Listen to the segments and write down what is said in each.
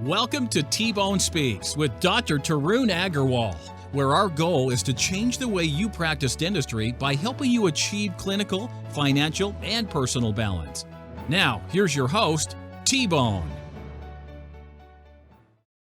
Welcome to T-Bone Speaks with Dr. Tarun Agarwal, where our goal is to change the way you practice dentistry by helping you achieve clinical, financial, and personal balance. Now, here's your host, T-Bone.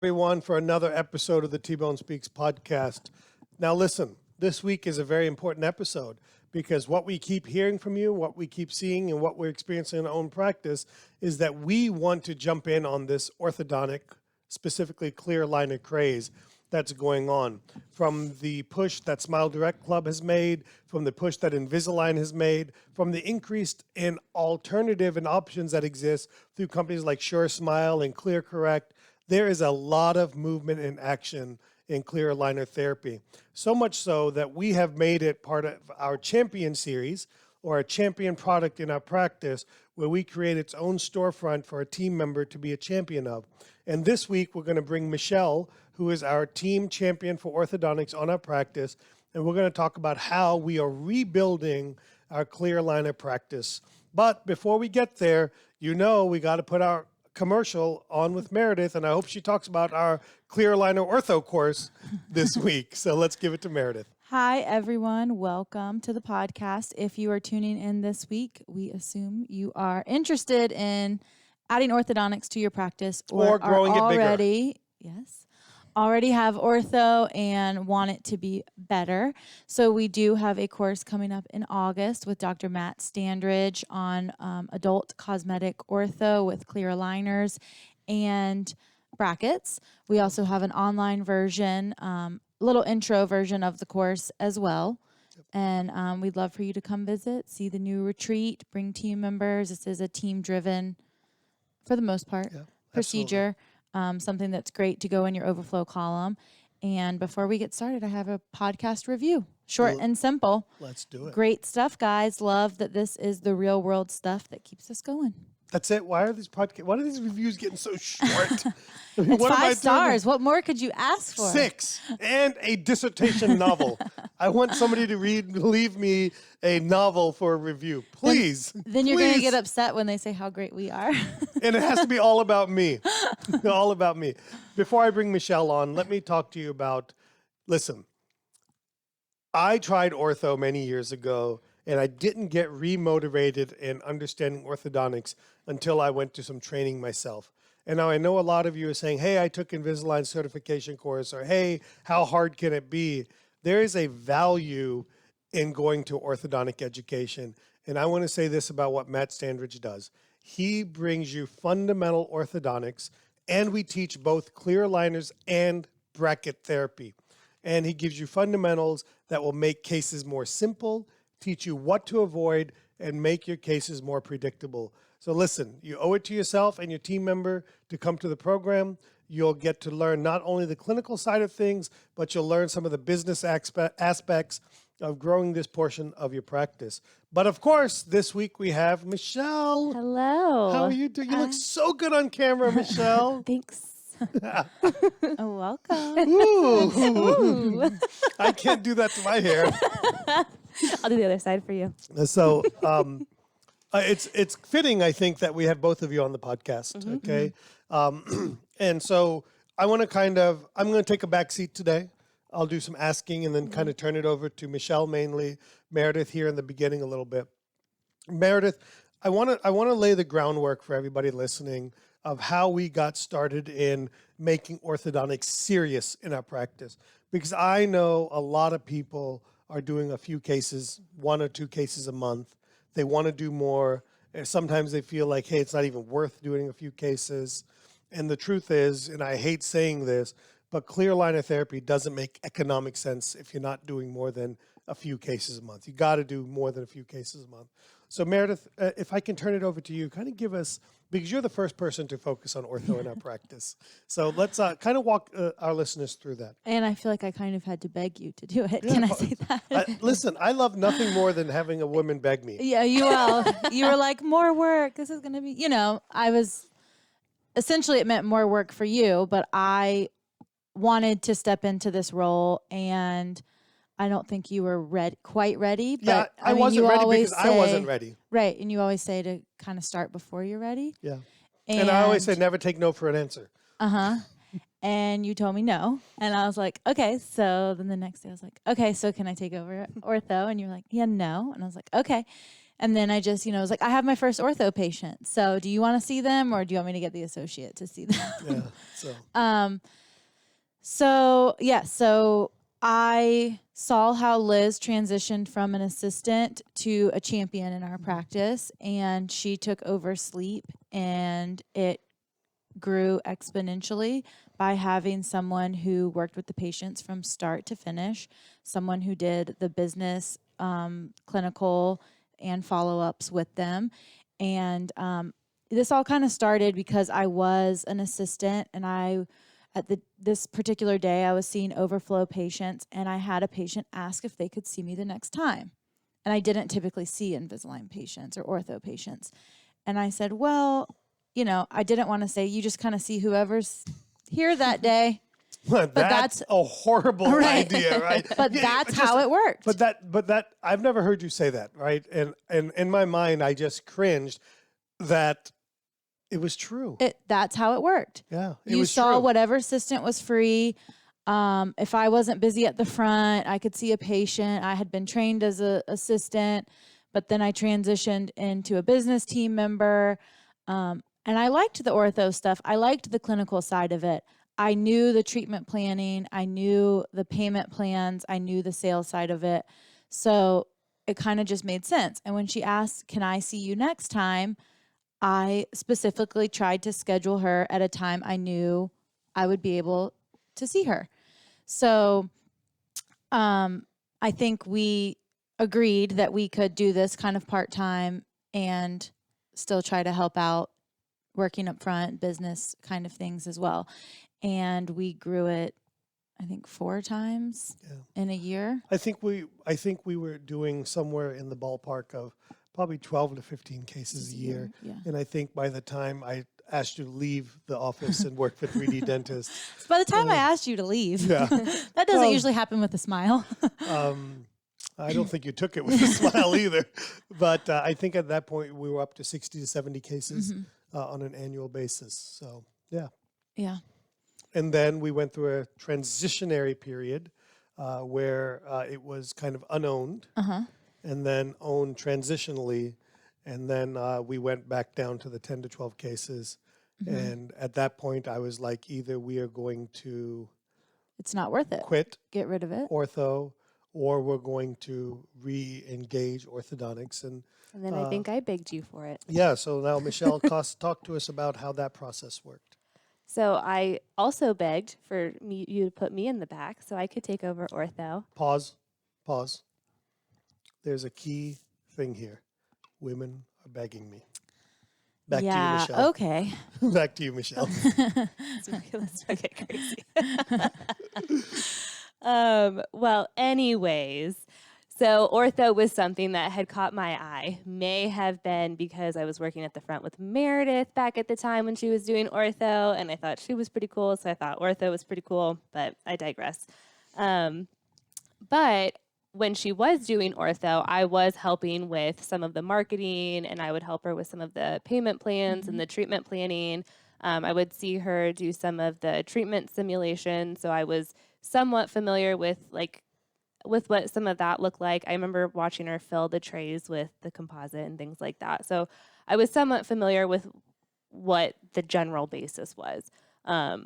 Everyone, for another episode of the T-Bone Speaks podcast. Now listen, this week is a very important episode because what we keep hearing from you, what we keep seeing, and what we're experiencing in our own practice is that we want to jump in on this orthodontic, specifically clear aligner craze that's going on. From the push that Smile Direct Club has made, from the push that Invisalign has made, from the increase in alternative and options that exist through companies like Sure Smile and Clear Correct, there is a lot of movement and action in clear aligner therapy. So much so that we have made it part of our champion series, or a champion product in our practice, where we create its own storefront for a team member to be a champion of. And this week, we're going to bring Michele, who is our team champion for orthodontics, on our practice. And we're going to talk about how we are rebuilding our clear aligner practice. But before we get there, we got to put our commercial on with Meredith, and I hope she talks about our clear aligner ortho course this week. So let's give it to Meredith. Hi, everyone. Welcome to the podcast. If you are tuning in this week, we assume you are interested in adding orthodontics to your practice or growing it bigger. Yes, already have ortho and want it to be better. So we do have a course coming up in August with Dr. Matt Standridge on adult cosmetic ortho with clear aligners and brackets. We also have an online version, little intro version of the course as well. And we'd love for you to come visit, see the new retreat, bring team members. This is a team-driven, for the most part, procedure. Something that's great to go in your overflow column. And before we get started, I have a podcast review. Short and simple. Let's do it. Great stuff, guys. Love that this is the real world stuff that keeps us going. That's it. Why are these reviews getting so short? It's 5 stars. What more could you ask for? 6 and a dissertation novel. I want somebody to leave me a novel for a review, please. Then you're going to get upset when they say how great we are. And it has to be all about me. All about me. Before I bring Michele on, let me talk to you about, listen, I tried ortho many years ago, and I didn't get remotivated in understanding orthodontics until I went to some training myself. And now I know a lot of you are saying, hey, I took Invisalign certification course, or hey, how hard can it be? There is a value in going to orthodontic education. And I want to say this about what Matt Standridge does. He brings you fundamental orthodontics, and we teach both clear aligners and bracket therapy. And he gives you fundamentals that will make cases more simple, teach you what to avoid, and make your cases more predictable. So listen, you owe it to yourself and your team member to come to the program. You'll get to learn not only the clinical side of things, but you'll learn some of the business aspects of growing this portion of your practice. But of course, this week we have Michele. Hello. How are you doing? You look so good on camera, Michele. Thanks. Welcome. Ooh. I can't do that to my hair. I'll do the other side for you. So it's fitting, I think, that we have both of you on the podcast, okay? And so I'm going to take a back seat today. I'll do some asking and then kind of turn it over to Michele mainly, Meredith here in the beginning a little bit. Meredith, I want to lay the groundwork for everybody listening of how we got started in making orthodontics serious in our practice. Because I know a lot of people are doing a few cases, 1 or 2 cases a month. They want to do more. And sometimes they feel like, hey, it's not even worth doing a few cases. And the truth is, and I hate saying this, but clear aligner therapy doesn't make economic sense if you're not doing more than a few cases a month. You got to do more than a few cases a month. So Meredith, if I can turn it over to you, kind of give us, because you're the first person to focus on ortho in our practice. So let's kind of walk our listeners through that. And I feel like I kind of had to beg you to do it. Can I say that? Listen, I love nothing more than having a woman beg me. Yeah, you will. You were like, more work. This is going to be, I was, essentially it meant more work for you, but I wanted to step into this role, and I don't think you were quite ready. But yeah, I wasn't ready because I wasn't ready. Right, and you always say to kind of start before you're ready. Yeah. And I always say never take no for an answer. And you told me no. And I was like, okay. So then the next day I was like, okay, so can I take over ortho? And you're like, yeah, no. And I was like, okay. And then I just, was like, I have my first ortho patient. So do you want to see them or do you want me to get the associate to see them? Yeah. So I saw how Liz transitioned from an assistant to a champion in our practice, and she took over sleep, and it grew exponentially by having someone who worked with the patients from start to finish, someone who did the business, clinical, and follow-ups with them. And this all kind of started because I was an assistant, and this particular day, I was seeing overflow patients, and I had a patient ask if they could see me the next time. And I didn't typically see Invisalign patients or ortho patients. And I said, well, I didn't want to say, you just kind of see whoever's here that day. But that's a horrible idea, right? But that's how it worked. But that I've never heard you say that, right? And in my mind, I just cringed that it was true. That's how it worked. Yeah, you saw whatever assistant was free. If I wasn't busy at the front, I could see a patient. I had been trained as an assistant, but then I transitioned into a business team member. And I liked the ortho stuff. I liked the clinical side of it. I knew the treatment planning. I knew the payment plans. I knew the sales side of it. So it kind of just made sense. And when she asked, can I see you next time? I specifically tried to schedule her at a time I knew I would be able to see her. So I think we agreed that we could do this kind of part-time and still try to help out working up front, business kind of things as well. And we grew it, I think, 4 times in a year. I think we were doing somewhere in the ballpark of probably 12 to 15 cases a year. Yeah. And I think by the time I asked you to leave the office and work for 3D Dentist. By the time I asked you to leave, that doesn't usually happen with a smile. I don't think you took it with a smile either. But I think at that point we were up to 60 to 70 cases on an annual basis. So, yeah. Yeah. And then we went through a transitionary period where it was kind of unowned. And then owned transitionally, and then we went back down to the 10 to 12 cases. And at that point, I was like, either we are going to it's not worth it. Quit. Get rid of it. Ortho, or we're going to re-engage orthodontics. And then I think I begged you for it. Yeah, so now Michele, talk to us about how that process worked. So I also begged for you to put me in the back so I could take over ortho. Pause. There's a key thing here. Women are begging me. Back to you, Michele. Okay. Back to you, Michele. Let's not get crazy. Well, anyways, so ortho was something that had caught my eye. May have been because I was working at the front with Meredith back at the time when she was doing ortho, and I thought she was pretty cool, so I thought ortho was pretty cool, but I digress. But when she was doing ortho, I was helping with some of the marketing, and I would help her with some of the payment plans and the treatment planning. I would see her do some of the treatment simulation, so I was somewhat familiar with what some of that looked like. I remember watching her fill the trays with the composite and things like that. So I was somewhat familiar with what the general basis was. I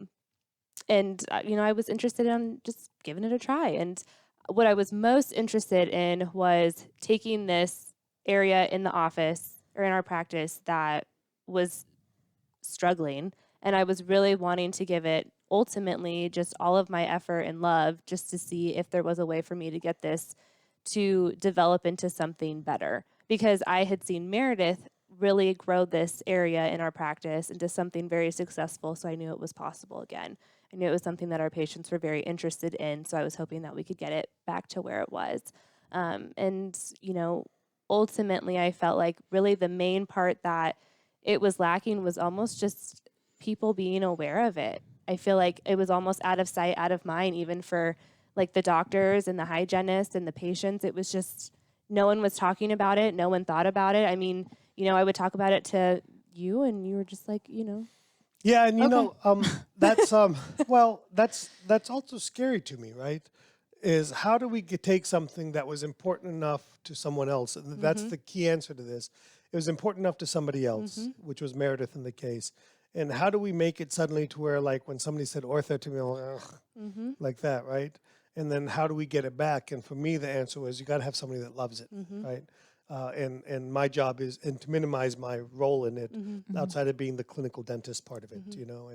was interested in just giving it a try. And what I was most interested in was taking this area in the office or in our practice that was struggling, and I was really wanting to give it ultimately just all of my effort and love just to see if there was a way for me to get this to develop into something better, because I had seen Meredith really grow this area in our practice into something very successful, so I knew it was possible again. I knew it was something that our patients were very interested in, so I was hoping that we could get it back to where it was. Ultimately, I felt like really the main part that it was lacking was almost just people being aware of it. I feel like it was almost out of sight, out of mind, even for like the doctors and the hygienists and the patients. It was just no one was talking about it. No one thought about it. I mean, I would talk about it to you, and you were just like, Yeah, and you Okay. know, that's well, that's also scary to me, right? Is how do we take something that was important enough to someone else, and that's the key answer to this. It was important enough to somebody else, which was Meredith in the case. And how do we make it suddenly to where, like, when somebody said ortho to me, I'm like, ugh, like that, right? And then how do we get it back? And for me, the answer was you got to have somebody that loves it, right? And my job is and to minimize my role in it outside of being the clinical dentist part of it, you know,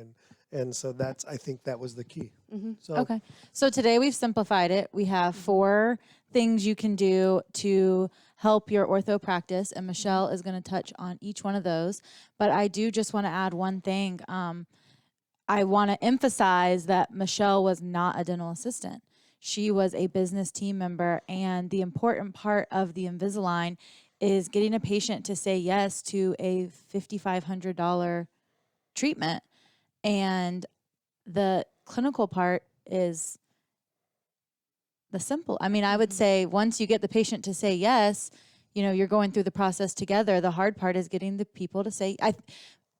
and so that's I think that was the key. So Okay. So today we've simplified it. We have 4 things you can do to help your ortho practice, and Michele is going to touch on each one of those. But I do just want to add one thing. I want to emphasize that Michele was not a dental assistant. She was a business team member, and the important part of the Invisalign is getting a patient to say yes to a $5,500 treatment. And the clinical part is the simple. I mean, I would say once you get the patient to say yes, you know, you're going through the process together. The hard part is getting the people to say,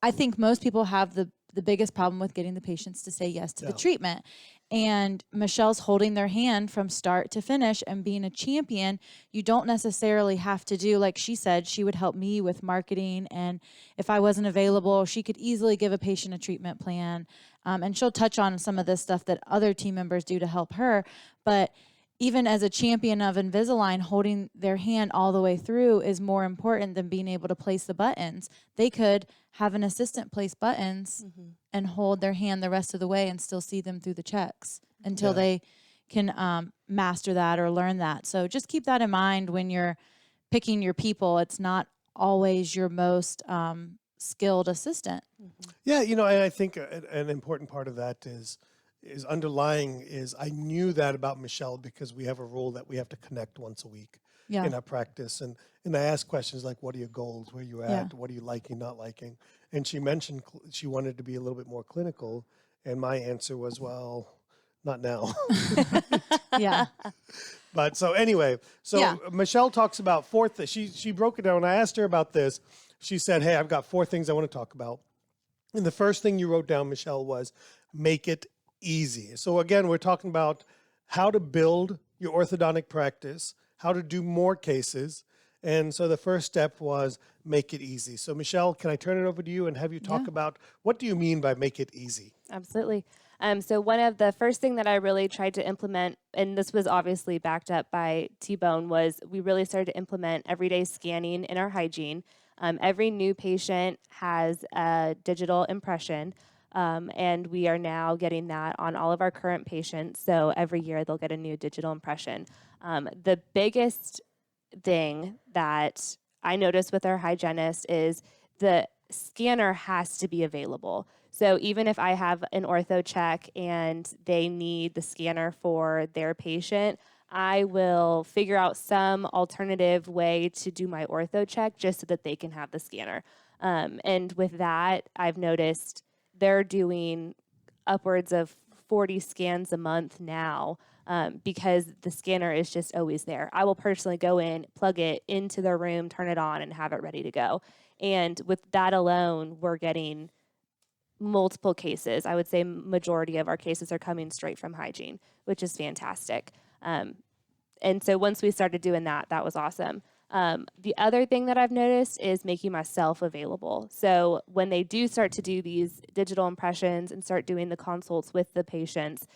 I think most people have the biggest problem with getting the patients to say yes to the treatment. And Michele's holding their hand from start to finish and being a champion. You don't necessarily have to do, like she said, she would help me with marketing. And if I wasn't available, she could easily give a patient a treatment plan. And she'll touch on some of this stuff that other team members do to help her. But even as a champion of Invisalign, holding their hand all the way through is more important than being able to place the buttons. They could have an assistant place buttons and hold their hand the rest of the way and still see them through the checks until they can master that or learn that. So just keep that in mind when you're picking your people. It's not always your most skilled assistant. yeah, you know, and I think an important part of that is underlying is I knew that about Michele because we have a rule that we have to connect once a week in our practice. And I ask questions like, what are your goals? Where are you at? What are you liking, not liking? And she mentioned she wanted to be a little bit more clinical. And my answer was, well, not now. Yeah. But so anyway, Michele talks about 4 things. She broke it down. When I asked her about this, she said, hey, I've got 4 things I want to talk about. And the first thing you wrote down, Michele, was make it easy. So again, we're talking about how to build your orthodontic practice, how to do more cases. And so the first step was make it easy. So Michele, can I turn it over to you and have you talk about what do you mean by make it easy? Absolutely. So one of the first thing that I really tried to implement, and this was obviously backed up by T-Bone, was we really started to implement everyday scanning in our hygiene. Every new patient has a digital impression. And we are now getting that on all of our current patients. So every year they'll get a new digital impression. The biggest thing that I noticed with our hygienist is the scanner has to be available. So even if I have an ortho check and they need the scanner for their patient, I will figure out some alternative way to do my ortho check just so that they can have the scanner. And with that, I've noticed they're doing upwards of 40 scans a month now because the scanner is just always there. I will personally go in, plug it into their room, turn it on, and have it ready to go. And with that alone, we're getting multiple cases. I would say majority of our cases are coming straight from hygiene, which is fantastic. And so once we started doing that, that was awesome. The other thing that I've noticed is making myself available. So when they do start to do these digital impressions and start doing the consults with the patients,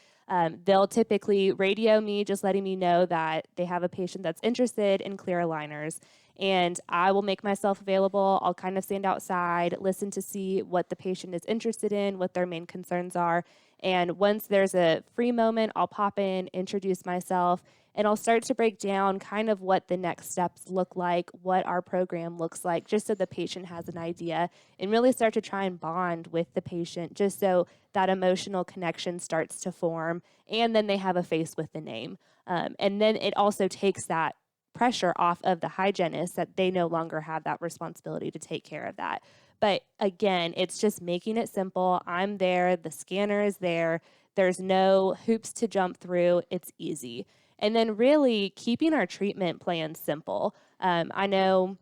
they'll typically radio me, just letting me know that they have a patient that's interested in clear aligners. And I will make myself available. I'll kind of stand outside, listen to see what the patient is interested in, what their main concerns are. And once there's a free moment, I'll pop in, introduce myself, and I'll start to break down kind of what the next steps look like, what our program looks like, just so the patient has an idea, and really start to try and bond with the patient just so that emotional connection starts to form, and then they have a face with the name. And then it also takes that pressure off of the hygienist that they no longer have that responsibility to take care of that. But again, it's just making it simple. I'm there, the scanner is there, there's no hoops to jump through, it's easy. And then really keeping our treatment plan simple. I know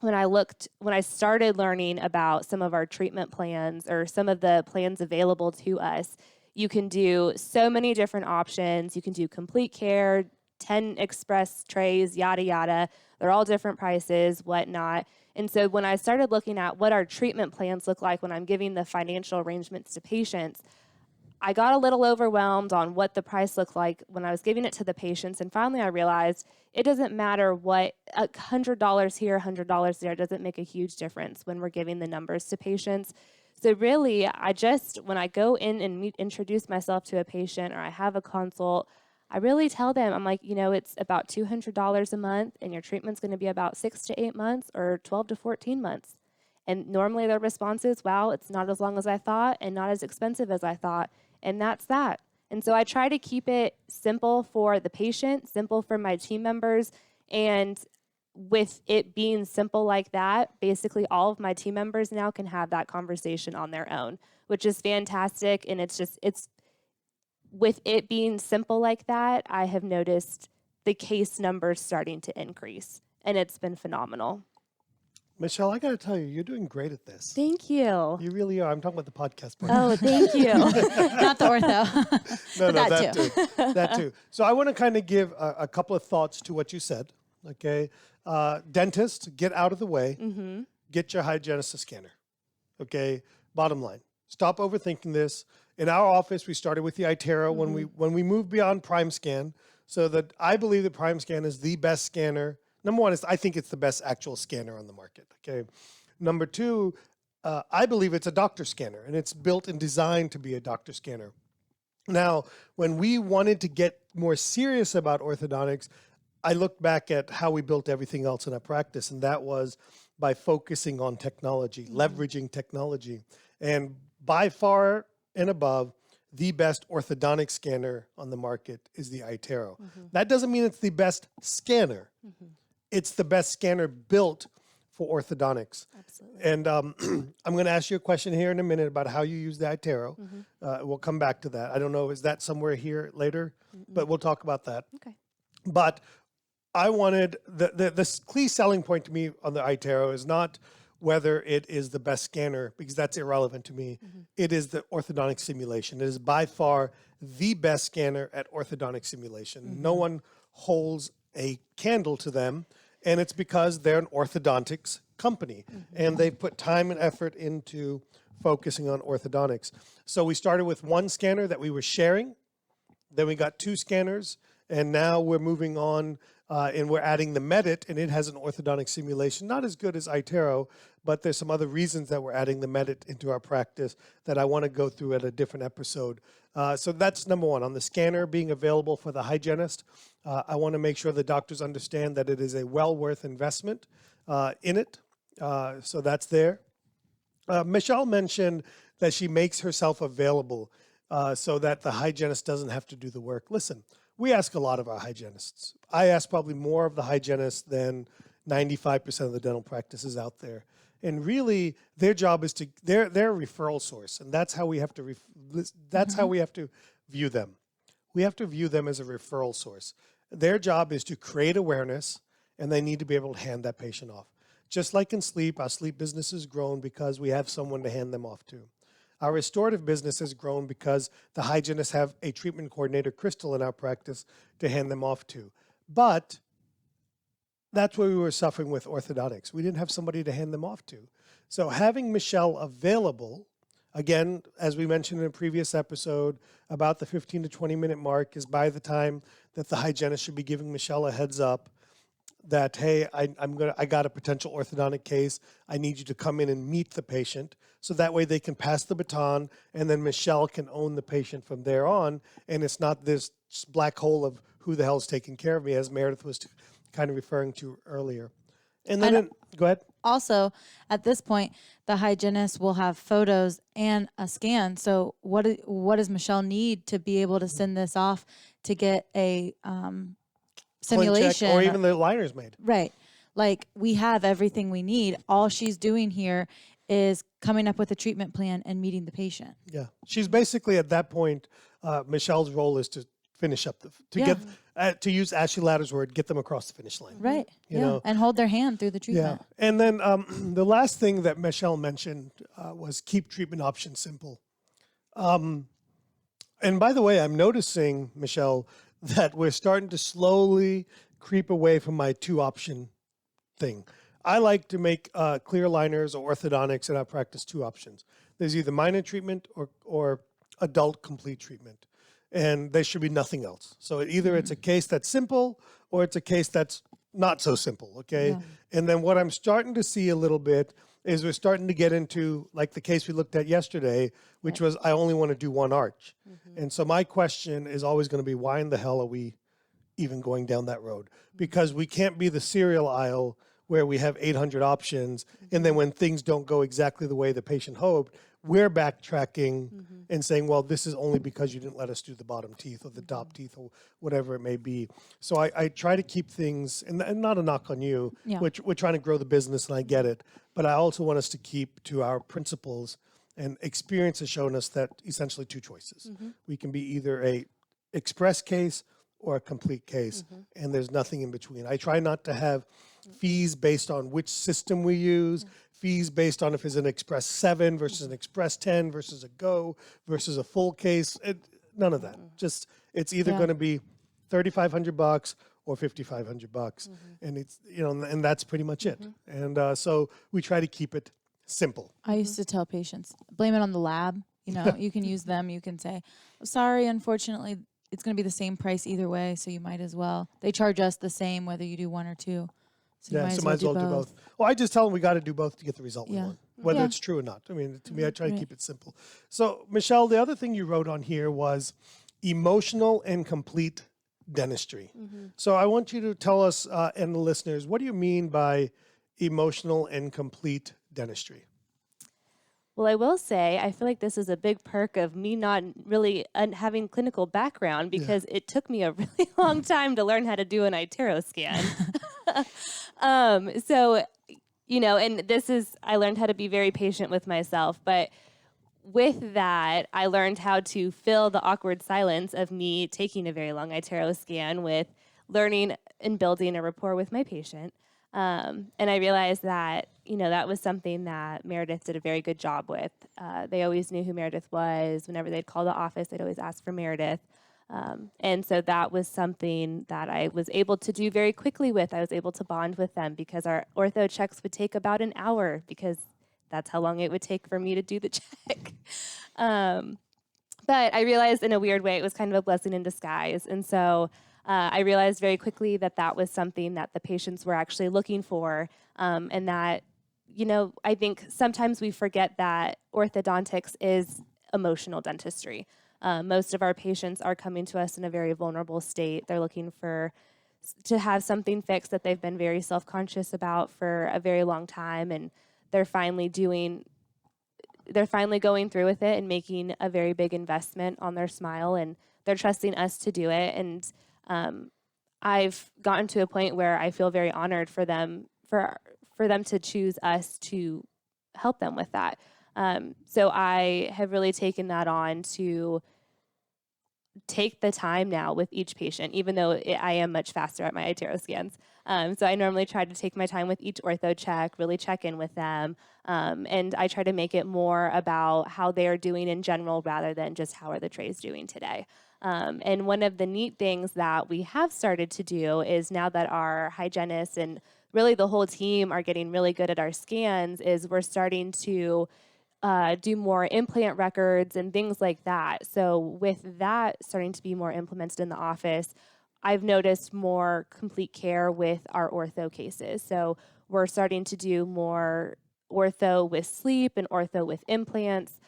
when I started learning about some of our treatment plans or some of the plans available to us, you can do so many different options. You can do complete care, 10 express trays, yada, yada. They're all different prices, whatnot. And so when I started looking at what our treatment plans look like when I'm giving the financial arrangements to patients, I got a little overwhelmed on what the price looked like when I was giving it to the patients. And finally, I realized it doesn't matter what $100 here, $100 there, doesn't make a huge difference when we're giving the numbers to patients. So really, when I go in and introduce myself to a patient or I have a consult, I really tell them, I'm like, it's about $200 a month and your treatment's going to be about 6 to 8 months or 12 to 14 months. And normally their response is, wow, it's not as long as I thought and not as expensive as I thought. And that's that. And so I try to keep it simple for the patient, simple for my team members. And with it being simple like that, basically all of my team members now can have that conversation on their own, which is fantastic. And it's with it being simple like that, I have noticed the case numbers starting to increase, and it's been phenomenal. Michele, I got to tell you, you're doing great at this. Thank you. You really are. I'm talking about the podcast part. Oh, thank you. Not the ortho. No, that too. That too. So I want to kind of give a couple of thoughts to what you said. Okay. Dentist, get out of the way. Mm-hmm. Get your hygienist a scanner. Okay. Bottom line. Stop overthinking this. In our office, we started with the iTero when we moved beyond Prime Scan. So that I believe that Prime Scan is the best scanner. Number one is I think it's the best actual scanner on the market. Okay. Number two, I believe it's a doctor scanner, and it's built and designed to be a doctor scanner. Now, when we wanted to get more serious about orthodontics, I looked back at how we built everything else in our practice, and that was by focusing on technology, leveraging technology. And by far and above, the best orthodontic scanner on the market is the iTero. That doesn't mean it's the best scanner. It's the best scanner built for orthodontics. Absolutely. And I'm going to ask you a question here in a minute about how you use the iTero. We'll come back to that. I don't know, is that somewhere here later? But we'll talk about that. Okay. But I wanted, the key selling point to me on the iTero is not whether it is the best scanner, because that's irrelevant to me. It is the orthodontic simulation. It is by far the best scanner at orthodontic simulation. No one holds a candle to them, and it's because they're an orthodontics company, and they've put time and effort into focusing on orthodontics. So we started with one scanner that we were sharing, then we got 2 scanners, and now we're moving on and we're adding the Medit, and it has an orthodontic simulation, not as good as iTero, but there's some other reasons that we're adding the Medit into our practice that I want to go through at a different episode. So that's number one. On the scanner being available for the hygienist, I want to make sure the doctors understand that it is a well worth investment in it. So that's there. Michele mentioned that she makes herself available so that the hygienist doesn't have to do the work. Listen, we ask a lot of our hygienists. I ask probably more of the hygienists than 95% of the dental practices out there. And really, their job is they're a referral source, and that's how we have to how we have to view them. We have to view them as a referral source. Their job is to create awareness, and they need to be able to hand that patient off. Just like in sleep, our sleep business has grown because we have someone to hand them off to. Our restorative business has grown because the hygienists have a treatment coordinator, Crystal, in our practice to hand them off to. But that's where we were suffering with orthodontics. We didn't have somebody to hand them off to. So having Michele available, again, as we mentioned in a previous episode, about the 15 to 20 minute mark is by the time that the hygienist should be giving Michele a heads up that, hey, I got a potential orthodontic case. I need you to come in and meet the patient. So that way they can pass the baton, and then Michele can own the patient from there on. And it's not this black hole of who the hell's taking care of me, as Meredith was kind of referring to earlier. And then, go ahead. Also, at this point, the hygienist will have photos and a scan. So what does Michele need to be able to send this off to get a simulation? Or even the liners made. Right. Like, we have everything we need. All she's doing here is coming up with a treatment plan and meeting the patient. Yeah. She's basically at that point, Michelle's role is to finish up to use Ashley Latter's word, get them across the finish line. Right. You yeah. know. And hold their hand through the treatment. Yeah. And then the last thing that Michele mentioned was keep treatment options simple. And by the way, I'm noticing, Michele, that we're starting to slowly creep away from my 2-option thing. I like to make clear aligners or orthodontics, and I practice 2 options. There's either minor treatment or adult complete treatment, and there should be nothing else. So either it's a case that's simple or it's a case that's not so simple, okay? Yeah. And then what I'm starting to see a little bit is we're starting to get into, like the case we looked at yesterday, which was I only want to do 1 arch. And so my question is always going to be, why in the hell are we even going down that road? Because we can't be the cereal aisle where we have 800 options, and then when things don't go exactly the way the patient hoped, we're backtracking and saying, well, this is only because you didn't let us do the bottom teeth or the top teeth or whatever it may be. So I try to keep things, and not a knock on you, Yeah. we're trying to grow the business, and I get it, but I also want us to keep to our principles, and experience has shown us that essentially 2 choices. We can be either a express case or a complete case, and there's nothing in between. I try not to have fees based on which system we use, fees based on if it's an Express 7 versus an Express 10 versus a Go versus a full case. None of that. Just it's either going to be $3,500 or $5,500, and it's and that's pretty much it. And so we try to keep it simple. I used to tell patients, blame it on the lab. You can use them. You can say, sorry, unfortunately, it's going to be the same price either way, so you might as well. They charge us the same whether you do 1 or 2. So you might as well do both. Well, I just tell them we got to do both to get the result we Yeah. want, whether Yeah. it's true or not. I mean, to me, I try to keep it simple. So, Michele, the other thing you wrote on here was emotional and complete dentistry. So I want you to tell us and the listeners, what do you mean by emotional and complete dentistry? Well, I will say, I feel like this is a big perk of me not really having clinical background, because it took me a really long time to learn how to do an iTero scan. So, and I learned how to be very patient with myself, but with that, I learned how to fill the awkward silence of me taking a very long iTero scan with learning and building a rapport with my patient. And I realized that, that was something that Meredith did a very good job with. They always knew who Meredith was. Whenever they'd call the office, they'd always ask for Meredith. And so that was something that I was able to do very quickly with. I was able to bond with them because our ortho checks would take about an hour, because that's how long it would take for me to do the check. But I realized in a weird way it was kind of a blessing in disguise. And so I realized very quickly that that was something that the patients were actually looking for, and that, I think sometimes we forget that orthodontics is emotional dentistry. Most of our patients are coming to us in a very vulnerable state. They're looking to have something fixed that they've been very self-conscious about for a very long time, and they're finally going through with it and making a very big investment on their smile, and they're trusting us to do it. And I've gotten to a point where I feel very honored for them to choose us to help them with that. So I have really taken that on to take the time now with each patient, even though I am much faster at my iTero scans. So I normally try to take my time with each ortho check, really check in with them. And I try to make it more about how they are doing in general rather than just how are the trays doing today. And one of the neat things that we have started to do is, now that our hygienists and really the whole team are getting really good at our scans, is we're starting to do more implant records and things like that. So with that starting to be more implemented in the office, I've noticed more complete care with our ortho cases. So we're starting to do more ortho with sleep and ortho with implants,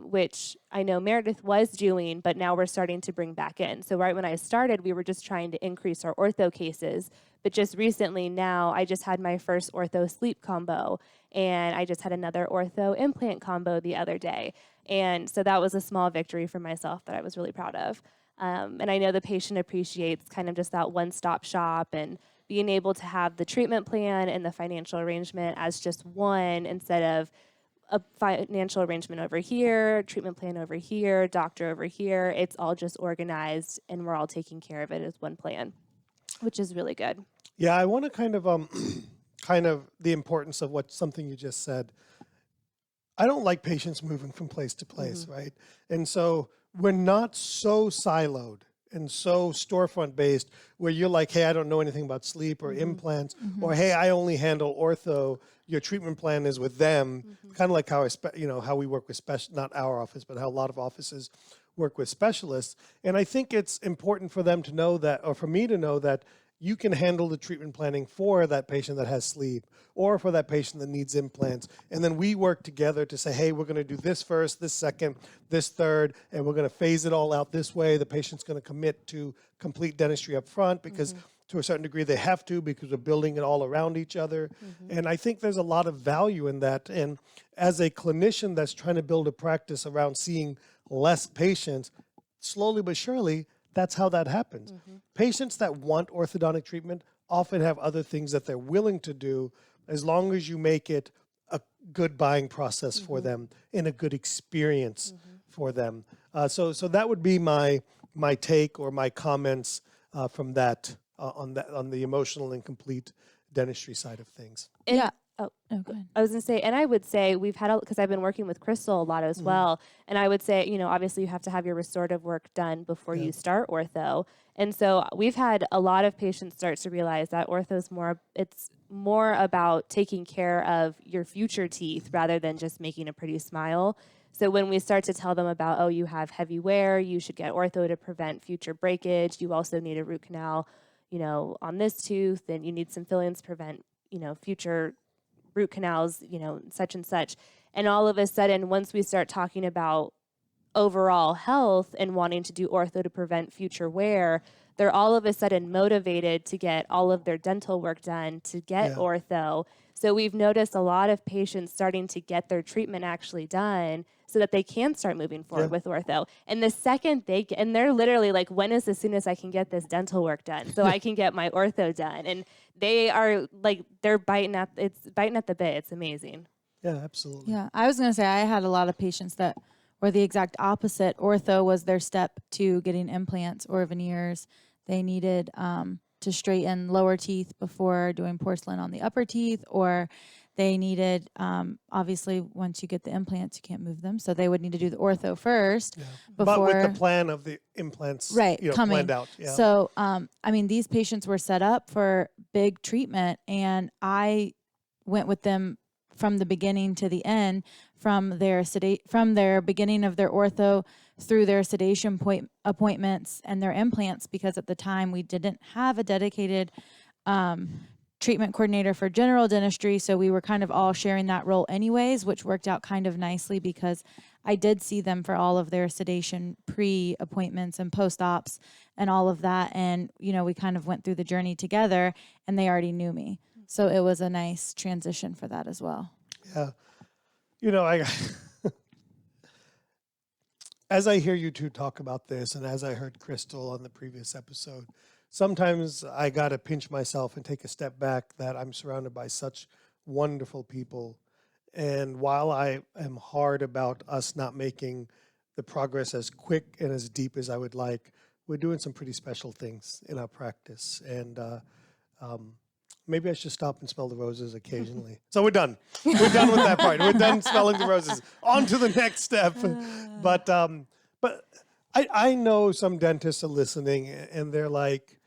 which I know Meredith was doing, but now we're starting to bring back in. So right when I started, we were just trying to increase our ortho cases, but just recently now I just had my first ortho sleep combo, and I just had another ortho implant combo the other day. And so that was a small victory for myself that I was really proud of. And I know the patient appreciates kind of just that one-stop shop and being able to have the treatment plan and the financial arrangement as just one, instead of a financial arrangement over here, treatment plan over here, doctor over here. It's all just organized, and we're all taking care of it as one plan, which is really good. Yeah, I want to kind of the importance of something you just said. I don't like patients moving from place to place, right? And so we're not so siloed and so storefront based where you're like, hey, I don't know anything about sleep or implants, or hey, I only handle ortho. Your treatment plan is with them. Kind of like how how we work with not our office, but how a lot of offices work with specialists. And I think it's important for them to know that, or for me to know that, you can handle the treatment planning for that patient that has sleep or for that patient that needs implants. And then we work together to say, hey, we're going to do this first, this second, this third, and we're going to phase it all out this way. The patient's going to commit to complete dentistry up front because to a certain degree they have to, because we're building it all around each other. And I think there's a lot of value in that. And as a clinician that's trying to build a practice around seeing less patients, slowly but surely, that's how that happens. Patients that want orthodontic treatment often have other things that they're willing to do as long as you make it a good buying process for them and a good experience for them. So that would be my take or my comments from that on the emotional and complete dentistry side of things. Yeah. Oh, go ahead. I was going to say, and I would say we've had, because I've been working with Crystal a lot as well, and I would say, obviously you have to have your restorative work done before you start ortho. And so we've had a lot of patients start to realize that ortho's it's more about taking care of your future teeth rather than just making a pretty smile. So when we start to tell them about, oh, you have heavy wear, you should get ortho to prevent future breakage. You also need a root canal, on this tooth, and you need some fillings to prevent, future root canals, such and such. And all of a sudden, once we start talking about overall health and wanting to do ortho to prevent future wear, they're all of a sudden motivated to get all of their dental work done to get ortho. So we've noticed a lot of patients starting to get their treatment actually done so that they can start moving forward with ortho. And the second and they're literally like, when is as soon as I can get this dental work done so I can get my ortho done? And they are like, they're biting at the bit. It's amazing. Yeah, absolutely. Yeah, I was going to say I had a lot of patients that were the exact opposite. Ortho was their step to getting implants or veneers. They needed to straighten lower teeth before doing porcelain on the upper teeth, or they needed, obviously, once you get the implants, you can't move them. So they would need to do the ortho first. Before, but with the plan of the implants coming planned out. Yeah. So, these patients were set up for big treatment, and I went with them from the beginning to the end, from their beginning of their ortho through their sedation appointments and their implants, because at the time we didn't have a dedicated treatment coordinator for general dentistry, so we were kind of all sharing that role anyways, which worked out kind of nicely because I did see them for all of their sedation pre-appointments and post-ops and all of that, and we kind of went through the journey together, and they already knew me. So it was a nice transition for that as well. Yeah. As I hear you two talk about this, and as I heard Crystal on the previous episode, sometimes I got to pinch myself and take a step back that I'm surrounded by such wonderful people. And while I am hard about us not making the progress as quick and as deep as I would like, we're doing some pretty special things in our practice. And maybe I should stop and smell the roses occasionally. So we're done. We're done with that part. We're done smelling the roses. On to the next step. But I know some dentists are listening, and they're like,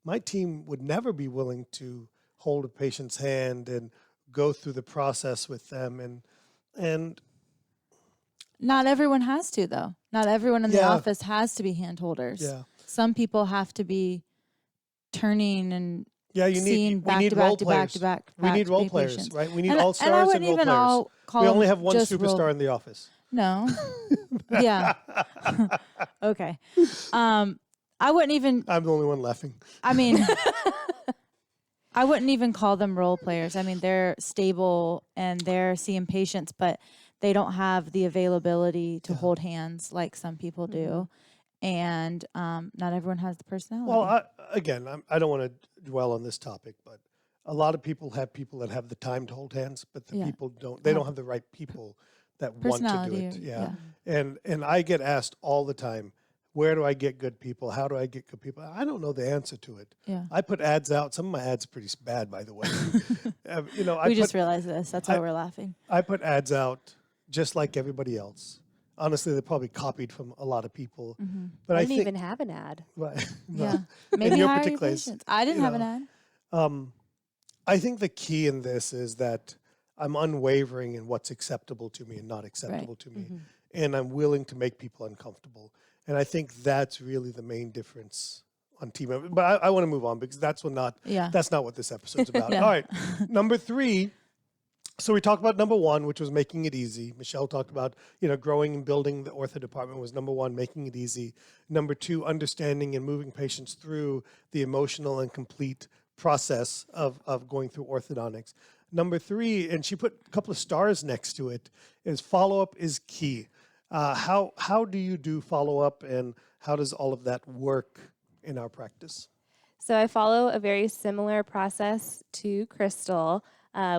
my team would never be willing to hold a patient's hand and go through the process with them. And not everyone has to, though. Not everyone in the office has to be hand holders. Yeah. Some people have to be turning and we need role players. We need role players, right? We need all stars and role players. We only have one superstar in the office. No. Yeah. Okay. I wouldn't even. I'm the only one laughing. I wouldn't even call them role players. They're stable and they're seeing patients, but they don't have the availability to hold hands like some people do. And not everyone has the personality. Well, I don't want to dwell on this topic, but a lot of people that have the time to hold hands, but the Yeah. people don't. They don't have the right people that want to do Personality it. or- Yeah. And I get asked all the time, where do I get good people? How do I get good people? I don't know the answer to it. Yeah. I put ads out. Some of my ads are pretty bad, by the way. We just realized this. That's why we're laughing. I put ads out just like everybody else. Honestly, they're probably copied from a lot of people. But I I didn't think even have an ad. Right. Yeah. In Maybe your hire your particular patients. I didn't you have an know, ad. I think the key in this is that I'm unwavering in what's acceptable to me and not acceptable to me. And I'm willing to make people uncomfortable. And I think that's really the main difference on team members. But I want to move on because that's not what this episode's about. All right. Number 3. So we talked about number 1, which was making it easy. Michele talked about, growing and building the ortho department was number 1, making it easy. Number 2, understanding and moving patients through the emotional and complete process of going through orthodontics. Number 3, and she put a couple of stars next to it, is follow-up is key. How do you do follow-up, and how does all of that work in our practice? So I follow a very similar process to Crystal.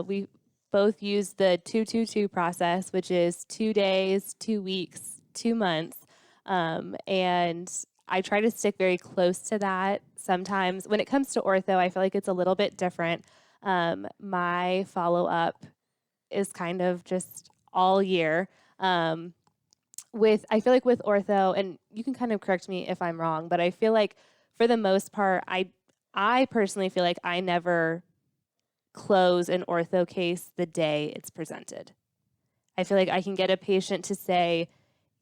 We both use the 2-2-2 process, which is 2 days, 2 weeks, 2 months. And I try to stick very close to that. Sometimes when it comes to ortho, I feel like it's a little bit different. My follow-up is kind of just all year. I feel like with ortho, and you can kind of correct me if I'm wrong, but I feel like for the most part, I personally feel like I never close an ortho case the day it's presented. I feel like I can get a patient to say,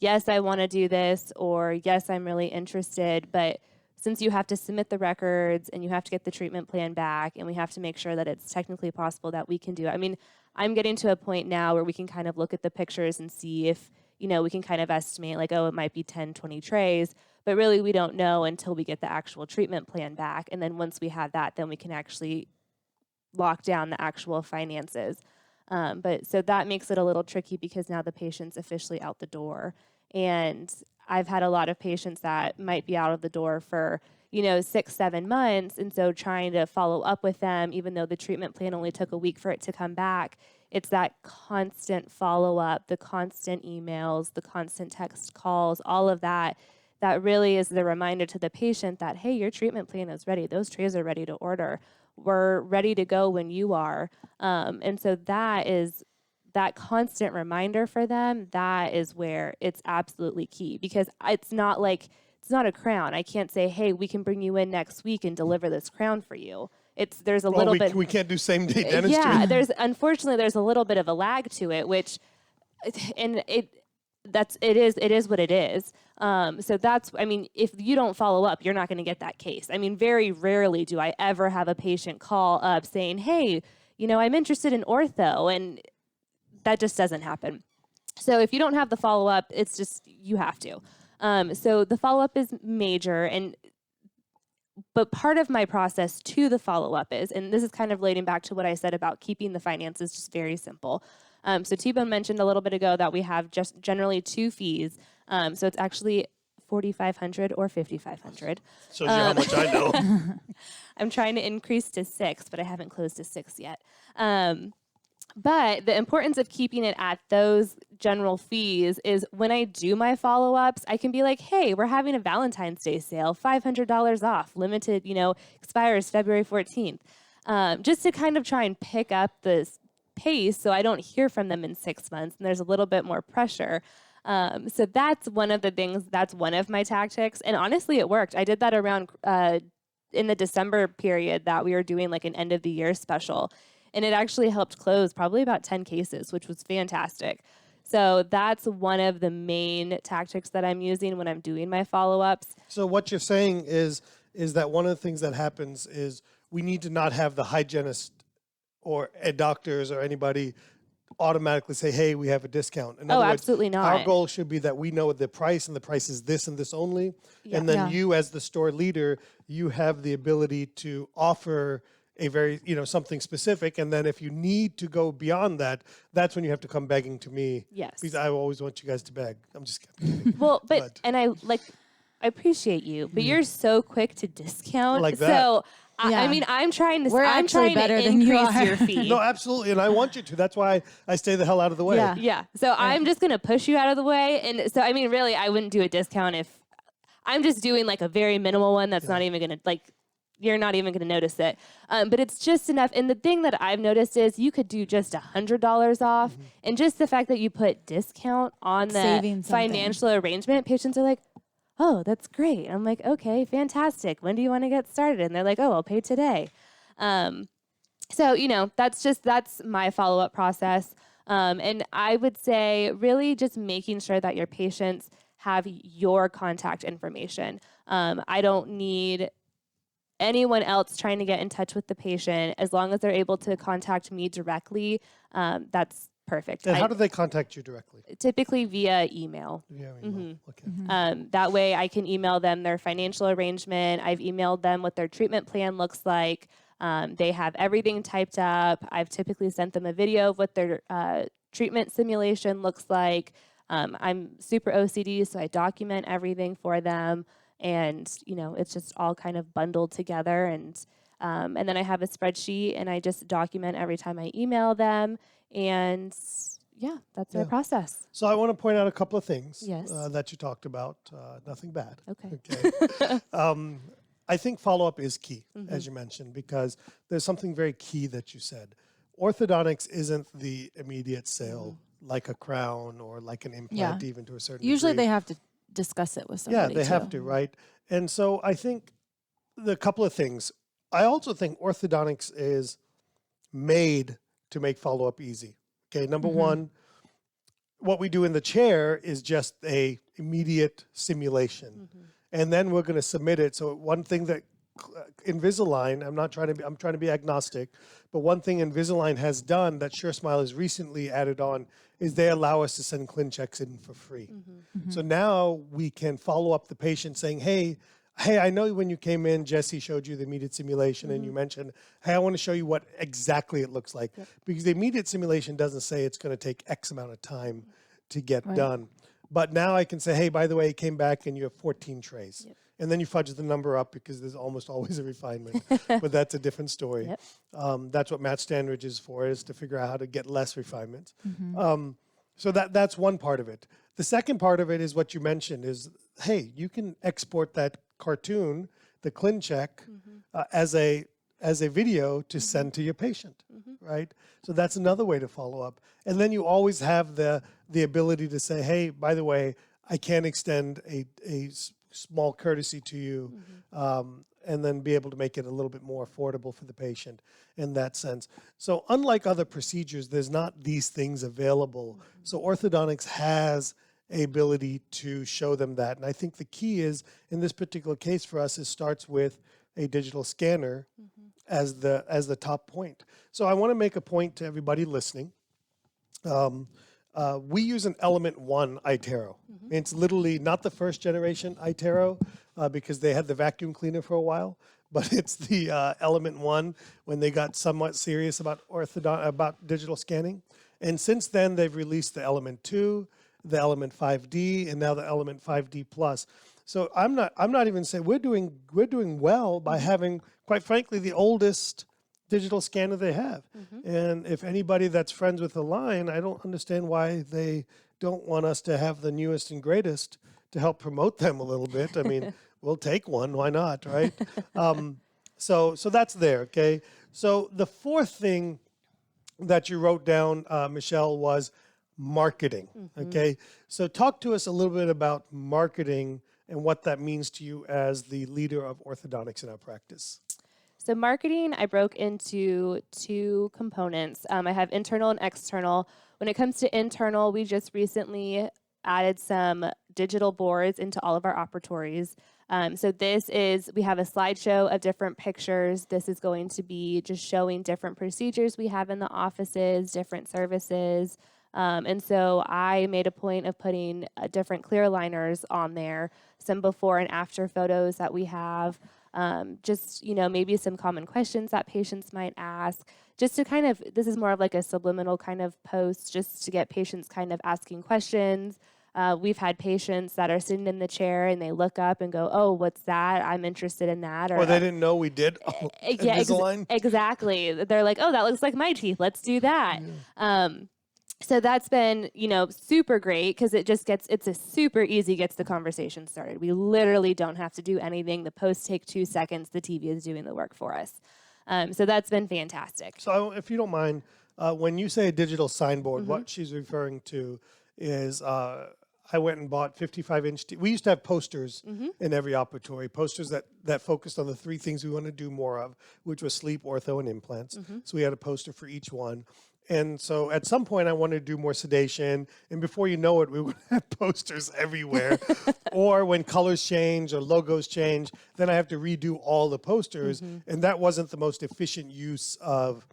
yes, I want to do this, or yes, I'm really interested, but since you have to submit the records and you have to get the treatment plan back and we have to make sure that it's technically possible that we can do it. I mean, I'm getting to a point now where we can kind of look at the pictures and see if, we can kind of estimate like, oh, it might be 10, 20 trays, but really we don't know until we get the actual treatment plan back. And then once we have that, then we can actually lock down the actual finances. But so that makes it a little tricky because now the patient's officially out the door. And I've had a lot of patients that might be out of the door for, 6, 7 months. And so trying to follow up with them, even though the treatment plan only took a week for it to come back, it's that constant follow-up, the constant emails, the constant text calls, all of that really is the reminder to the patient that, hey, your treatment plan is ready. Those trays are ready to order. We're ready to go when you are. And so that constant reminder for them, that is where it's absolutely key, because it's not a crown. I can't say, hey, we can bring you in next week and deliver this crown for you. There's a little bit. We can't do same day dentistry. Yeah, unfortunately there's a little bit of a lag to it, which, and it is what it is. So if you don't follow up, you're not going to get that case. I mean, very rarely do I ever have a patient call up saying, hey, I'm interested in ortho, and that just doesn't happen. So if you don't have the follow-up, it's just, you have to. So the follow-up is major, but part of my process to the follow-up is, and this is kind of relating back to what I said about keeping the finances just very simple. So T-Bone mentioned a little bit ago that we have just generally 2 fees. So it's actually $4,500 or $5,500. Shows you how much I know. I'm trying to increase to 6, but I haven't closed to 6 yet. But the importance of keeping it at those general fees is when I do my follow-ups, I can be like, hey, we're having a Valentine's Day sale, $500 off, limited, expires February 14th. Just to kind of try and pick up this pace so I don't hear from them in 6 months and there's a little bit more pressure. So that's one of the things, that's one of my tactics. And honestly, it worked. I did that around in the December period that we were doing like an end of the year special. And it actually helped close probably about 10 cases, which was fantastic. So that's one of the main tactics that I'm using when I'm doing my follow-ups. So what you're saying is that one of the things that happens is we need to not have the hygienist or doctors or anybody automatically say, hey, we have a discount. In other words, absolutely not. Our goal should be that we know the price, and the price is this and this only. Yeah. And then you, as the store leader, you have the ability to offer a very, something specific. And then if you need to go beyond that, that's when you have to come begging to me. Yes. Because I always want you guys to beg. I'm just kidding. Well, but and I appreciate you, but you're so quick to discount. Like that. So I mean, I'm trying to. We're I'm actually trying to better than you increase are. your fee. No, absolutely, and I want you to. That's why I stay the hell out of the way. Yeah. Yeah. So I'm just going to push you out of the way. And so, I mean, really, I wouldn't do a discount if I'm just doing like a very minimal one that's not even going to, like, you're not even going to notice it. But it's just enough. And the thing that I've noticed is you could do just $100 off. And just the fact that you put discount on the Saving something. financial arrangement, patients are like, oh, that's great. I'm like, okay, fantastic. When do you want to get started? And they're like, oh, I'll pay today. So, you know, that's my follow-up process. And I would say really just making sure that your patients have your contact information. I don't need anyone else trying to get in touch with the patient. As long as they're able to contact me directly, that's perfect. And how do they contact you directly? Typically via email. Yeah, email. Okay. That way I can email them their financial arrangement. I've emailed them what their treatment plan looks like. They have everything typed up. I've typically sent them a video of what their treatment simulation looks like. I'm super OCD, so I document everything for them. And, you know, it's just all kind of bundled together. And then I have a spreadsheet, and I just document every time I email them. And, yeah, that's our process. So I want to point out a couple of things Yes. that you talked about. Nothing bad. Okay. I think follow-up is key, as you mentioned, because there's something very key that you said. Orthodontics isn't the immediate sale like a crown or like an implant, even to a certain Usually degree. they have to discuss it with Yeah, somebody. they have to, right? And so I think the couple of things. I also think orthodontics is made to make follow-up easy. Okay, number one, what we do in the chair is just a immediate simulation. And then we're going to submit it. So one thing that Invisalign, I'm trying to be agnostic, but one thing Invisalign has done that SureSmile has recently added on is they allow us to send ClinChecks in for free. So now we can follow up the patient saying, hey, I know when you came in, Jesse showed you the immediate simulation and you mentioned, hey, I want to show you what exactly it looks like. Because the immediate simulation doesn't say it's going to take X amount of time to get done. But now I can say, hey, by the way, it came back and you have 14 trays. And then you fudge the number up because there's almost always a refinement. But that's a different story. That's what Matt Standridge is for, is to figure out how to get less refinements. So that's one part of it. The second part of it is what you mentioned is, hey, you can export that cartoon, the ClinCheck, as a video to send to your patient, right? So that's another way to follow up. And then you always have the ability to say, hey, by the way, I can extend a small courtesy to you, and then be able to make it a little bit more affordable for the patient in that sense. So unlike other procedures, there's not these things available. So orthodontics has a ability to show them that. And I think the key is, in this particular case for us, it starts with a digital scanner as the top point. So I want to make a point to everybody listening. We use an Element 1 iTero. It's literally not the first generation iTero because they had the vacuum cleaner for a while, but it's the Element 1 when they got somewhat serious about digital scanning. And since then, they've released the Element 2, the Element 5D, and now the Element 5D Plus. So I'm not even saying we're doing well by having, quite frankly, the oldest digital scanner they have. And if anybody that's friends with Align, I don't understand why they don't want us to have the newest and greatest to help promote them a little bit. I mean, we'll take one, why not, right? So that's there, okay? So the fourth thing that you wrote down, Michelle, was marketing, okay? So talk to us a little bit about marketing and what that means to you as the leader of orthodontics in our practice. So marketing, I broke into two components. I have internal and external. When it comes to internal, we just recently added some digital boards into all of our operatories. So we have a slideshow of different pictures. This is going to be just showing different procedures we have in the offices, different services. And so I made a point of putting different clear aligners on there, some before and after photos that we have. Just, maybe some common questions that patients might ask, just to this is more of like a subliminal kind of post, just to get patients kind of asking questions. We've had patients that are sitting in the chair and they look up and go, "Oh, what's that? I'm interested in that." Or they didn't know we did Yeah, Invisalign. exactly. They're like, "Oh, that looks like my teeth. Let's do that." So that's been, super great because it's a super easy, gets the conversation started. We literally don't have to do anything. The posts take 2 seconds. The TV is doing the work for us. So that's been fantastic. So if you don't mind, when you say a digital signboard, what she's referring to is I went and bought 55-inch. We used to have posters in every operatory, posters that focused on the 3 things we want to do more of, which was sleep, ortho, and implants. So we had a poster for each one. And so at some point I wanted to do more sedation, and before you know it, we would have posters everywhere. Or when colors change or logos change, then I have to redo all the posters, and that wasn't the most efficient use of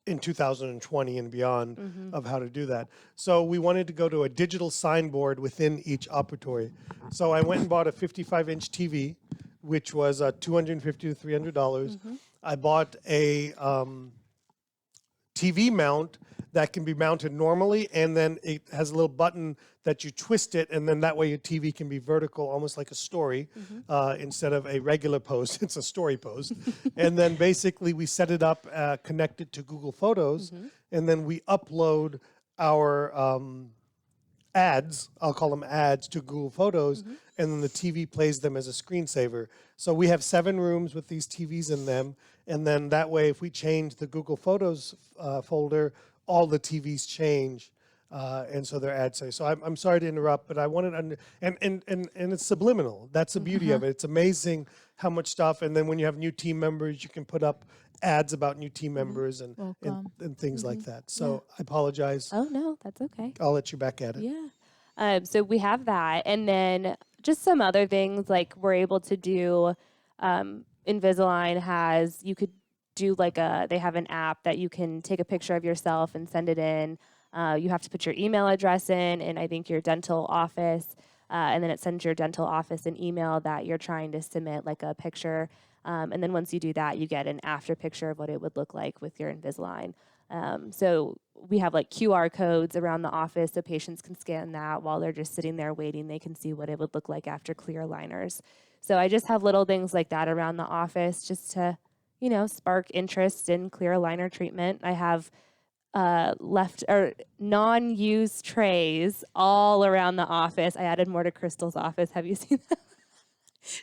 in 2020 and beyond of how to do that. So we wanted to go to a digital signboard within each operatory. So I went and bought a 55-inch TV, which was $250 to $300. I bought a TV mount that can be mounted normally, and then it has a little button that you twist it, and then that way your TV can be vertical, almost like a story, instead of a regular post. It's a story post. And then basically we set it up connected to Google Photos, and then we upload our ads, I'll call them ads, to Google Photos, and then the TV plays them as a screensaver. So we have 7 rooms with these TVs in them, and then that way if we change the Google Photos folder, all the TVs change, and so they're ad safe. So I'm sorry to interrupt, but I wanted and it's subliminal. That's the beauty of it. It's amazing how much stuff, and then when you have new team members, you can put up ads about new team members and things like that. So I apologize. Oh, no, that's okay. I'll let you back at it. Yeah. So we have that. And then just some other things like we're able to do, Invisalign you could do they have an app that you can take a picture of yourself and send it in. You have to put your email address in, and I think your dental office, and then it sends your dental office an email that you're trying to submit like a picture. And then once you do that, you get an after picture of what it would look like with your Invisalign. So we have like QR codes around the office so patients can scan that while they're just sitting there waiting. They can see what it would look like after clear aligners. So I just have little things like that around the office just to, spark interest in clear aligner treatment. I have non-used trays all around the office. I added more to Crystal's office. Have you seen that?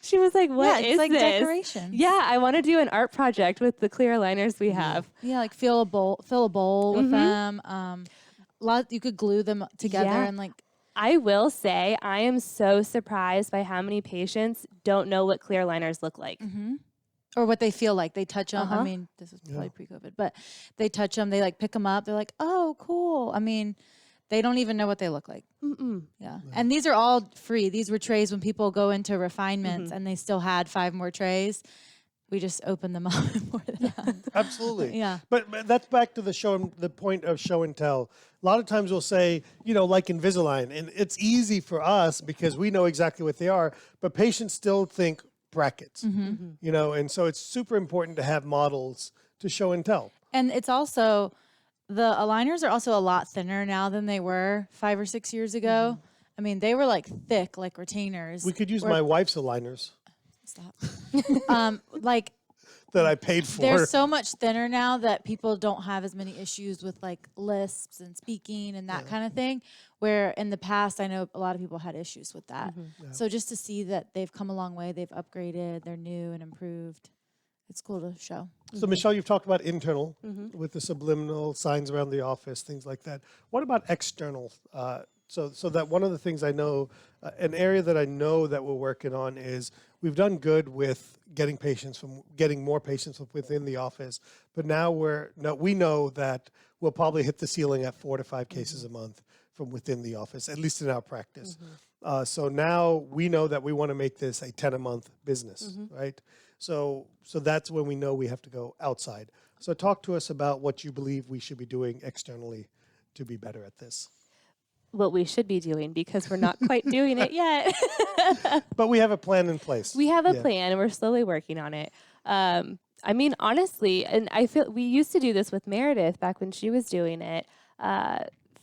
She was like, "What is like this?" Decoration. Yeah, I want to do an art project with the clear aligners we have. Yeah, like fill a bowl with them. You could glue them together and like. I will say I am so surprised by how many patients don't know what clear aligners look like. Or what they feel like. They touch them. I mean, this is probably pre-COVID, but they touch them. They like pick them up. They're like, "Oh, cool." I mean, they don't even know what they look like. Yeah. And these are all free. These were trays when people go into refinements and they still had 5 more trays. We just opened them up and more than that. Absolutely. Yeah. But that's back to the point of show and tell. A lot of times we'll say, like Invisalign, and it's easy for us because we know exactly what they are, but patients still think brackets, and so it's super important to have models to show and tell. And it's also, the aligners are also a lot thinner now than they were 5 or 6 years ago. I mean, they were like thick, like retainers. We could use my wife's aligners. Stop. Like that I paid for. They're so much thinner now that people don't have as many issues with like lisps and speaking and that kind of thing. Where in the past, I know a lot of people had issues with that. So just to see that they've come a long way, they've upgraded, they're new and improved. It's cool to show. So Michelle, you've talked about internal with the subliminal signs around the office, things like that. What about external? So that one of the things I know, an area that I know that we're working on is we've done good with getting more patients from within the office, but now we know that we'll probably hit the ceiling at 4 to 5 cases a month from within the office, at least in our practice. So now we know that we want to make this a 10 a month business, right? So that's when we know we have to go outside. So talk to us about what you believe we should be doing externally to be better at this. What we should be doing because we're not quite doing it yet. But we have a plan in place. We have a plan and we're slowly working on it. I mean, honestly, and I feel we used to do this with Meredith back when she was doing it.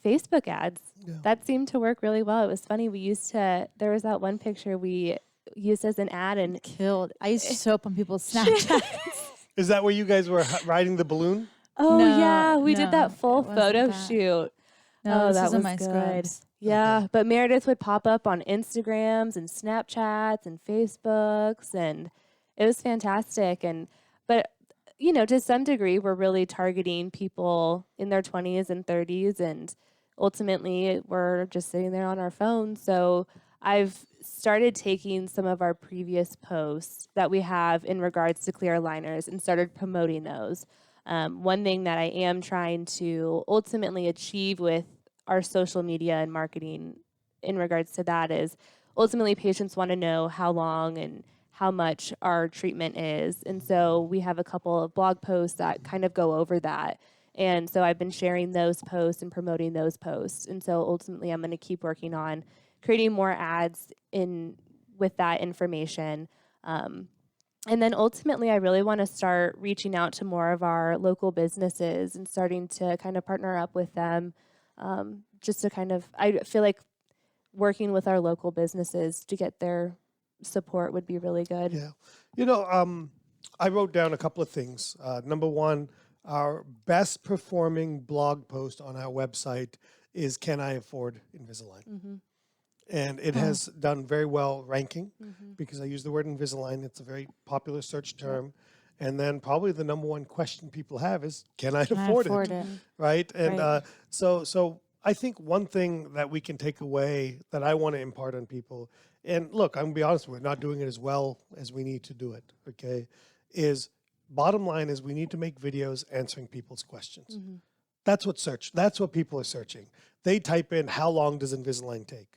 Facebook ads. Yeah. That seemed to work really well. It was funny. There was that one picture we used as an ad, and Killed. I used to show up on people's Snapchat. Is that where you guys were riding the balloon? oh No, yeah, we did that no, full it wasn't photo that. shoot. No, Oh, this that is in was my good. scrubs. Yeah, but Meredith would pop up on Instagrams and Snapchats and Facebooks, and it was fantastic. But to some degree, we're really targeting people in their 20s and 30s, and ultimately, we're just sitting there on our phones. So I've started taking some of our previous posts that we have in regards to clear aligners and started promoting those. One thing that I am trying to ultimately achieve with our social media and marketing in regards to that is ultimately patients want to know how long and how much our treatment is. And so we have a couple of blog posts that kind of go over that. And so I've been sharing those posts and promoting those posts. And so ultimately I'm going to keep working on creating more ads with that information. And then ultimately, I really want to start reaching out to more of our local businesses and starting to kind of partner up with them. Just to I feel like working with our local businesses to get their support would be really good. Yeah. I wrote down a couple of things. Number one, our best performing blog post on our website is Can I Afford Invisalign? Mm-hmm. And it has done very well ranking because I use the word Invisalign. It's a very popular search term. And then probably the number one question people have is, can I afford it? Right? And Right. So I think one thing that we can take away that I want to impart on people, and look, I'm going to be honest, we're not doing it as well as we need to do it, okay, is bottom line is we need to make videos answering people's questions. Mm-hmm. That's what people are searching. They type in, how long does Invisalign take?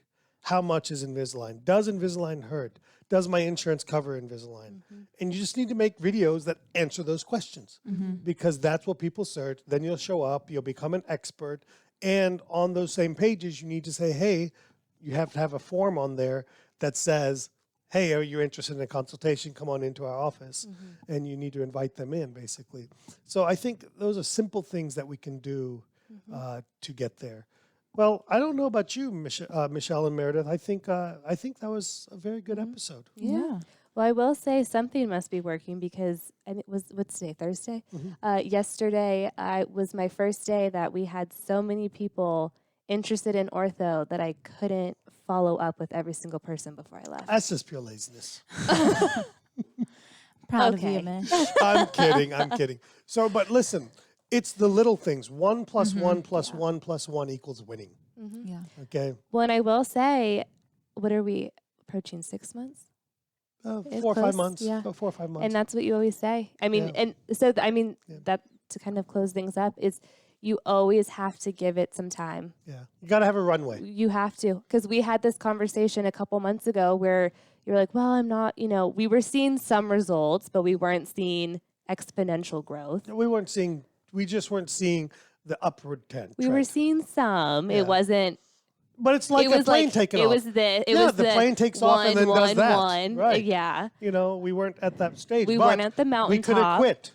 How much is Invisalign? Does Invisalign hurt? Does my insurance cover Invisalign? And you just need to make videos that answer those questions because that's what people search. Then you'll show up, you'll become an expert. And on those same pages, you need to say, hey, you have to have a form on there that says, hey, are you interested in a consultation? Come on into our office. And you need to invite them in, basically. So I think those are simple things that we can do to get there. Well, I don't know about you, Michelle and Meredith. I think that was a very good episode. Yeah. Well, I will say something must be working because what's today, Thursday? Yesterday was my first day that we had so many people interested in ortho that I couldn't follow up with every single person before I left. That's just pure laziness. Proud of Okay. you, Mish. I'm kidding. So, but listen, it's the little things. 1 + 1 + 1 + 1 equals winning. Yeah. Okay. Well, and I will say, what are we approaching, 6 months? 4 It's or 5 close, months. yeah. About 4 or 5 months. And that's what you always say. I mean, Yeah. and so, Yeah. that to kind of close things up is you always have to give it some time. Yeah. You got to have a runway. You have to. Because we had this conversation a couple months ago where you're like, well, I'm not, we were seeing some results, but we weren't seeing exponential growth. We just weren't seeing the upward trend. We were seeing some. Yeah. It wasn't. But it's like It a was plane like taking it off. was the. It Yeah, was the plane takes off and then does that. One. Right. Yeah. We weren't at that stage. We but weren't at the We could have mountaintop. quit.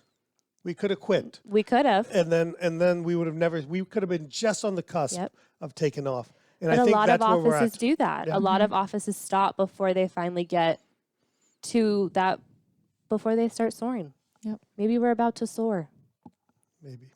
We could have quit. We could have. And then we would have never. We could have been just on the cusp Yep. of taking off. And But I a think lot that's of where we're offices at. do that. Yeah. A lot of offices stop before they finally get to that, before they start soaring. Yep. Maybe we're about to soar. Maybe.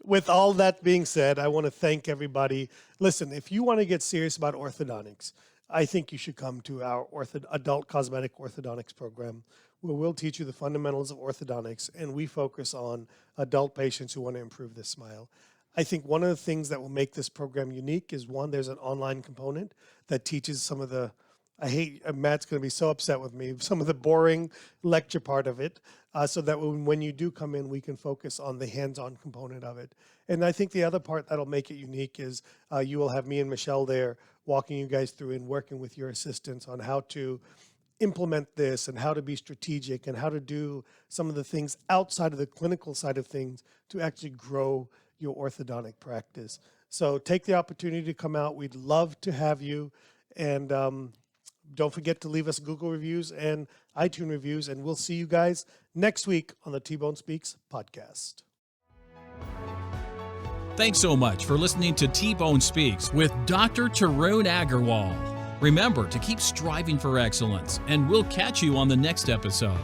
With all that being said, I want to thank everybody. Listen, if you want to get serious about orthodontics, I think you should come to our adult cosmetic orthodontics program, where we'll teach you the fundamentals of orthodontics, and we focus on adult patients who want to improve their smile. I think one of the things that will make this program unique is, one, there's an online component that teaches some of the, Matt's going to be so upset with me, some of the boring lecture part of it, so that when you do come in, we can focus on the hands-on component of it. And I think the other part that'll make it unique is you will have me and Michelle there walking you guys through and working with your assistants on how to implement this and how to be strategic and how to do some of the things outside of the clinical side of things to actually grow your orthodontic practice. So take the opportunity to come out. We'd love to have you. And don't forget to leave us Google reviews and iTunes reviews. And we'll see you guys next week on the T-Bone Speaks podcast. Thanks so much for listening to T-Bone Speaks with Dr. Tarun Agarwal. Remember to keep striving for excellence, and we'll catch you on the next episode.